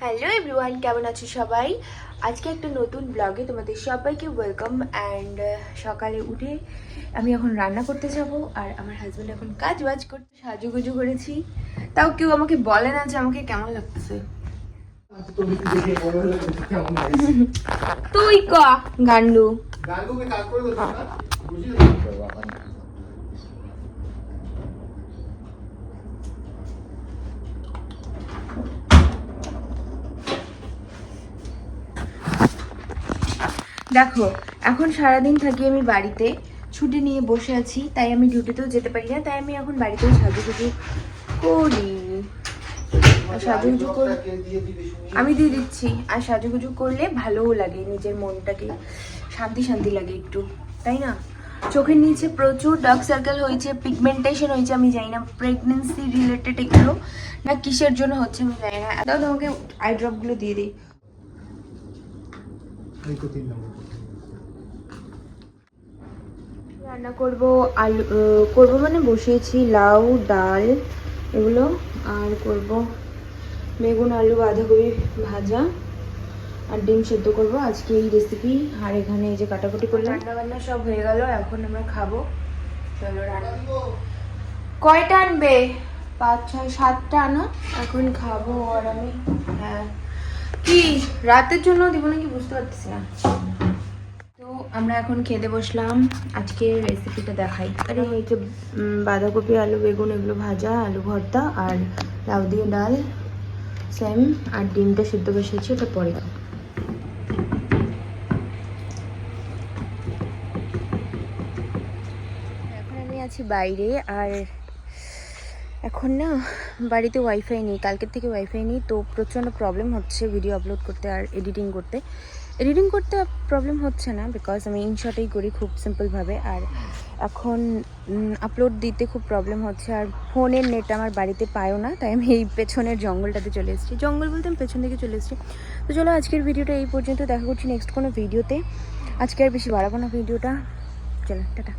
Hello everyone, কেমন আছো সবাই? আজকে একটা নতুন ব্লগে তোমাদের সবাইকে ওয়েলকাম। অ্যান্ড সকালে উঠে আমি এখন রান্না করতে যাব, আর আমার হাজব্যান্ড এখন কাজ বাজ করতে সাজুগুজু করেছি। তাও কেউ আমাকে বলে না যে আমাকে কেমন লাগতেছে। তুই ক গান্ডু দেখো, এখন সারাদিন থাকি আমি বাড়িতে, ছুটি নিয়ে বসে আছি, তাই আমি ডিউটিতেও যেতে পারি না। তাই আমি এখন বাড়িতেও সাজুগুজু করি। সাজুগুজু করে আমি দিয়ে দিচ্ছি। আর সাজুগুজু করলে ভালোও লাগে, নিজের মনটাকে শান্তি শান্তি লাগে একটু, তাই না? চোখের নিচে প্রচুর ডার্ক সার্কেল হয়েছে, পিগমেন্টেশন হয়েছে, আমি জানি না প্রেগনেন্সি রিলেটেড এগুলো না কিসের জন্য হচ্ছে আমি জানি না। এটাও তোমাকে আই ড্রপগুলো দিয়ে দিই। রান্না করব আলু, করব মানে বসিয়েছি লাউ ডাল এগুলো, আর করব বেগুন আলু বাঁধাকপি ভাজা, আর ডিম সেদ্ধ করব আজকে এই রেসিপি। আর এখানে এই যে কাটাকুটি করলাম, রান্না বান্না সব হয়ে গেল, এখন আমরা খাবো। চলো রান্না। কয়টা আনবে? 5, 6, 7টা আনো, এখন খাবো। আর আমি হ্যাঁ কি রাতের জন্য দিব নাকি বুঝতে পারতেছি না। তো আমরা এখন খেতে বসলাম। আজকে রেসিপিটা দেখাই। আরে এই যে বাঁধাকপি আলু বেগুন এগুলো ভাজা, আলু ভর্তা, আর লাউ দিয়ে ডাল সেম, আর ডিমটা সিদ্ধ বসিয়েছি, ওটা পরে খাবো। এখন আমি আছি বাইরে, আর এখন না বাড়িতে ওয়াইফাই নেই, কালকের থেকে ওয়াইফাই নেই, তো প্রচণ্ড প্রবলেম হচ্ছে ভিডিও আপলোড করতে আর এডিটিং করতে প্রবলেম হচ্ছে না, বিকজ আমি ইনশটেই করি খুব সিম্পলভাবে। আর এখন আপলোড দিতে খুব প্রবলেম হচ্ছে, আর ফোনের নেট আমার বাড়িতে পায়ও না, তাই আমি এই পেছনের জঙ্গলটাতে চলে এসেছি। জঙ্গল বলতে আমি পেছন দিকে চলে এসেছি। তো চলো আজকের ভিডিওটা এই পর্যন্ত, দেখা করছি নেক্সট কোনো ভিডিওতে। আজকে আর বেশি বাড়াবো না ভিডিওটা, চলো টাটা।